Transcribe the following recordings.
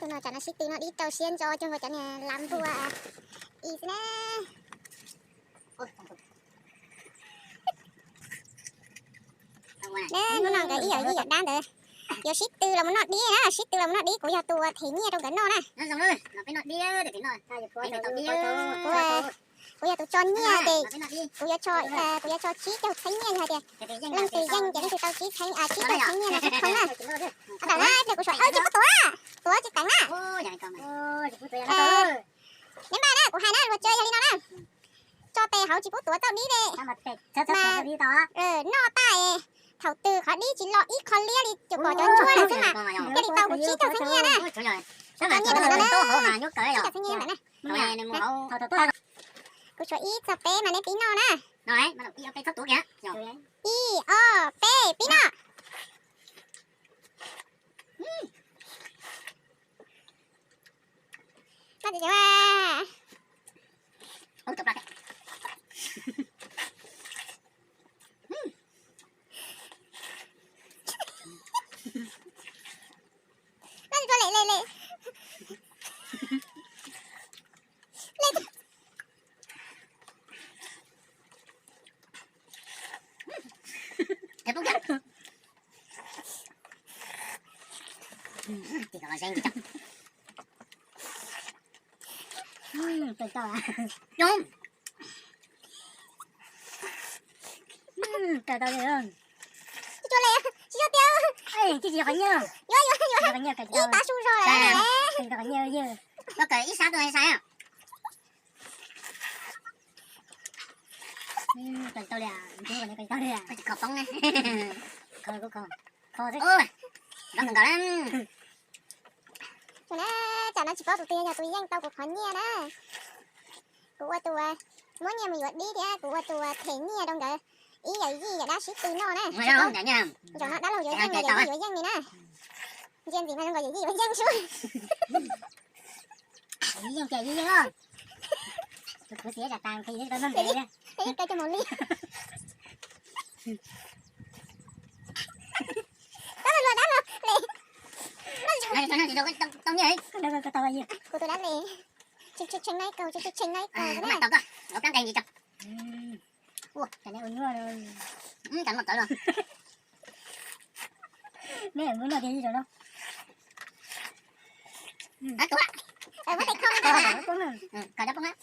tụi nó chả nó xích tụi nó đi tàu xiên cho hồi chả nè làm thua ý nè nè nó nói cái ý ở gì ở đan đấy giờ xích từ là muốn nó đi á xích từ là muốn nó đi của giờ tụi thì nhia trong cái nó nè nó xong rồi nó phải nó đi để cái nó của giờ tụi cho nhia thì của giờ cho chí cho thấy nhia thôi kìa lần từ danh cho đến từ tàu chí thấy chí cho thấy nhia là không à đã lại thì của sợi ơi chứ có tụi chỉ tặng á nếu mà đó của hai nó luôn chơi cho đi nó nè cho tè hậu chỉ có tụi tao đi đi mà nó tay thầu từ khỏi đi chỉ lo ít con lia đi chụp bỏ cho chua là chứ mà cái đi tàu của chí tao thấy nhia nè sao mà tôi mà nhốt cởi rồi chí tao thấy nhia nè này mua hậu của sợi ít cho bé mà nên tí nó nè rồi bắt đầu đi cây thấp tuổi kìa i o p tí nó nó gì vậy không chụp ra kìa nó gì cho lệ đẹp không kìa thì gọi là sen chắc Từ to à? Đúng. Từ to gì không? cho lệ cho tiêu Ê, cái gì phải nhớ? vô Phải nhớ cái ý ta su rồi Đây đấy nè. Từ to phải nhớ chứ. Có cởi ít 6 tôi hay sao á? Từ to là, chú còn cái to là. Có chỉ cọp bóng nè. Kho của kho. Kho thế. Ôi. Nó còn cỡ lắm. cho nó chả nó chỉ có tụi tiền nhà tụi danh tao của khó nhia đó của tụi muốn nhà mình vật đi thì của tụi thể nhia đông đấy ý là gì là đã xích từ nó nè Ngoài ra không, dạ nha. cho nó đã lâu rồi danh này để gì danh này nè danh gì mà nó gọi gì với danh xuống Gì dân chè gì dân không? Tôi cứ xỉa ra tàn khi tôi mâm về đó. cái cây cho một ly đó là lệ Nó chỉ đâu có tông gì. Đâu có to gì. của tôi đã lệ chừng này cầu chừng này cầu Nó đó mặt tao cơ. Nó cắn cây gì chọc. Ủa, cái này uống rồi. Cắn một cỡ luôn. Mấy em muốn nói cái gì rồi đâu. Đó đúng á. mất tay không Kho nè đó cũng là. Cởi đó bóng á.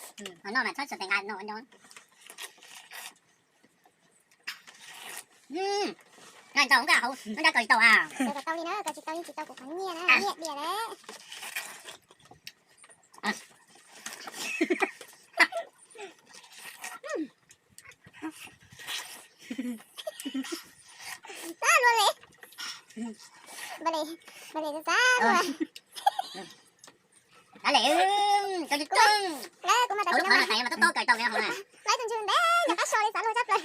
Nó mà thoát sự tình ai nó nó. Này tao không cả hậu. Nó đã cởi tao à. rồi tao đi nữa tao chỉ tao của khó nhia nè nhẹ bìa đấy ra luôn lệ bà lệ ra luôn Đã lẹ cho đi cưng. đấy cũng mà tao Lúc chỉ đó nó là tại mà tao cởi tao kìa không à. lấy từng chừng đấy nó cắt sôi đi xả luôn chấp lại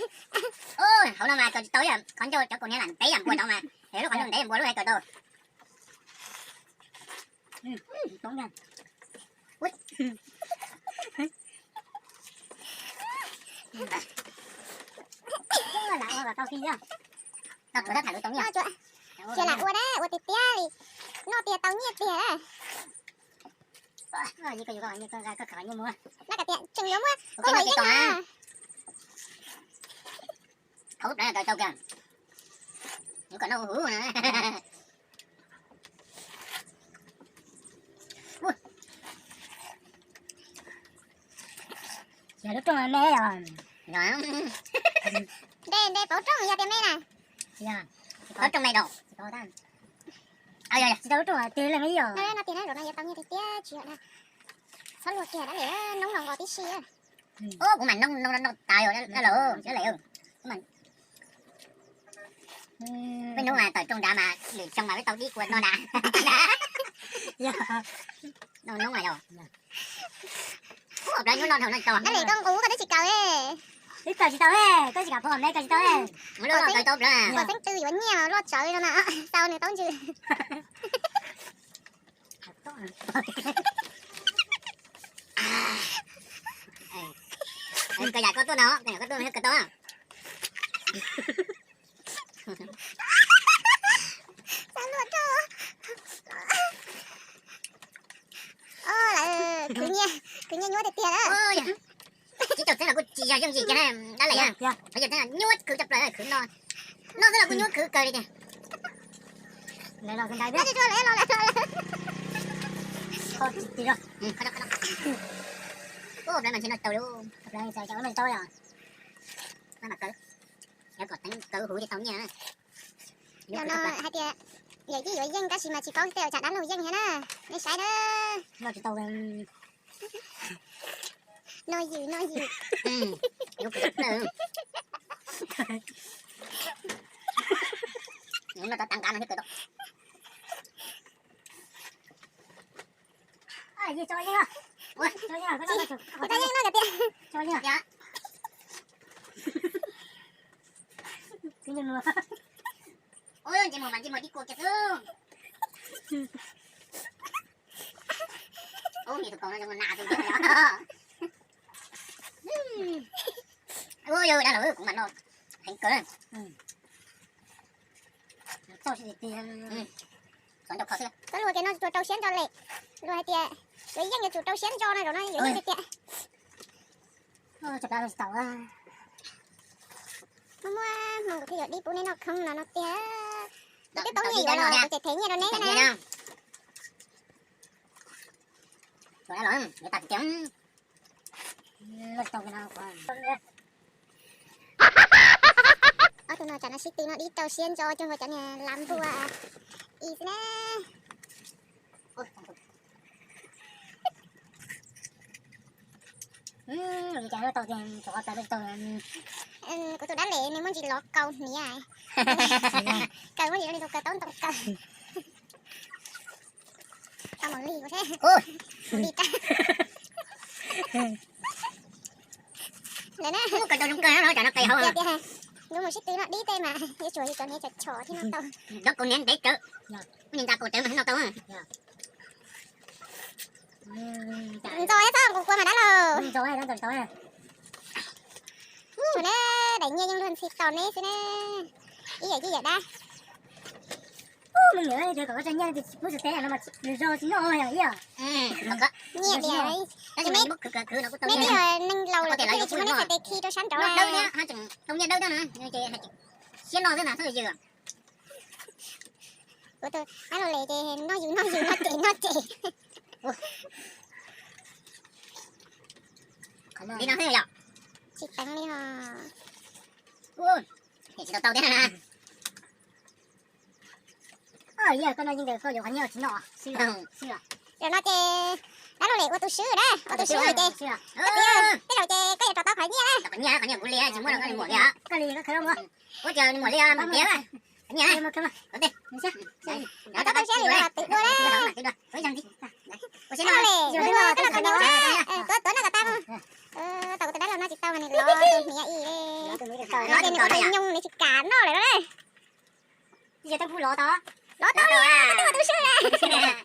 Ôi, hậu nào mà cởi tới à. Con cho cô nghe là té làm quên đâu mà. Thế lúc con cho té làm quên lúc này cởi tôi. Đúng rồi. Cái là tao khi đó. Tao cởi thả lưỡi tống nha. chưa là ua đấy ua tịt tia đi nó tia tao nhiệt tia đấy Như cái gọi như cái khởi như mua. nó cả tiện chừng giống á Ok có mà hỏi chị danh à Không lúc đấy là cởi tao kìa. Những con nó hú nè. Giờ lúc trong mẹ rồi. Rồi. đây bảo trông giờ tiệm đây này Dạ. Ở trong này đâu. Có tan. À dạ. Đâu trong tiền là mấy giờ? nó tiền đấy rồi nó giờ tao nhiệt tịt tia chuyện nè sao luộc kìa đã để nóng lòng vào tí xì á Ô, của mình nó tài rồi, nó lỡ, chứ lẹ. Của mình. Bênนู้นmà tới trong đã mà để trong mà cái tao đi quên nó đã. Dạ. Nó ngoài đâu. Ủa, đây nó thằng nó to. nó để con ú cái đấy chỉ cầu ấy Cái cờ chị tao ấy, cái gì cả hôm nay cờ chị tao ấy. Nó lo cởi tốt rồi. còn tháng tư gì vẫn nhiều lo trời rồi mà sau này tao chưa Cái dài có tôi nó, cái này có tôi hết cái to. sao luôn cho cứ nhua được tiền đó ôi chỉ chụp thế là cô chỉ giờ dân gì cái này đã lấy à bây giờ thế là nhút cứ chụp lại cứ nó thế là cô nhút cứ cười đi kìa lấy lo cái đây nó biết cho lấy lo thôi đi rồi khá đó ô đây mình chỉ nói tàu luôn đây chạy cho mình tôi à nó mà cỡ nếu có tính cỡ hủ thì tao nha nó hai tia vậy chứ vậy dân cái gì mà chỉ có tiêu chặt đánh lâu dân hả nóไม่ใช่ đó nó chỉ tàu em nói gì yêu cực nữa nhưng mà tao tăng cam hết cực đâu à gì cho nhá cho nhá cái đó là người ta dân nói cái tiền cho nhá dạ cái nhân luôn ôi chị mà đi cuộc kìa thương ôi thì tụi con nó cho mình nạ tụi con đó ôi ơi đã lỗi cũng mạnh rồi thành cỡ cho chị tiền còn đọc khó chưa cái lùi cái nó chuột trâu xén cho lệ lùi hai tia lấy dân cái chuột trâu xén cho này rồi nó lấy cái tia chụp ra tàu à mua mong cái giờ đi bữa nay nó không là nó tia Đó, cái tao đi gì đây rồi rồi nè tôi thấy như rồi nè Thật nè vậy đâu rồi đã lỗi người ta chấm lấy tàu cái nào tụi nó chả nó xích nó đi tàu xén cho không phải chả nè làm vua ý nè ôi chạy nó tàu tiền cho tàu tàu của tôi đã lệ nếu muốn gì lọt câu nè ai câu muốn gì đi đâu câu tốn tao câu tao mòn ly của thế ôi đi ta nè cái trâu trong cây nó chả nó cây không à đẹp ha nếu mà xích nó đi tay mà cái chuột thì cho nên chọt chọt thì nó tao đó con nén đấy trớ nhìn ta cổ trớ mà nó tao à rồi sao cũng qua mà đã rồi tối này đang tối này chỗ nè đánh nhau nhưng luôn xịt tòn đấy nè ý vậy đó mình nhớ thì có cái nhân thì bữa thực tế là nó mà rồi thì nó hơi hiểu nó có nhẹ đi đấy cái gì mất cứ nó có tao mấy nhé đứa nâng lâu rồi cái chúng nó sẽ khi tôi sáng trỏ đâu nhá hai chừng không nhớ đâu đó nữa như chị hai chừng xé nó thế nào thôi giờ của tôi nó lệ thì nó chị đi nào thế giờ chị tăng đi hả ui thì chị tao thế này nè giờ con nói những cái có nhiều chỉ nọ xưa rồi nó chê nó lệ của tôi sửa đó của tôi sửa rồi chê cái đầu chê cái giờ tao phải nhé cả nhà của lia chỉ muốn là cái mua lia cái gì nó thấy không ạ có chờ mua lia một lia à cả nhà mà cái mà có tiền nó tao sẽ lựa là tự đua đấy với rằng đi có sẽ nó nói lệ rồi cái nào còn có nó cả tao tao tôi đã làm nó chỉ tao mà này lo tôi nhẹ ý đấy nó trên có nhung này chỉ cản nó lại đấy giờ tao phụ lọ đó lo tao đi tôi sửa này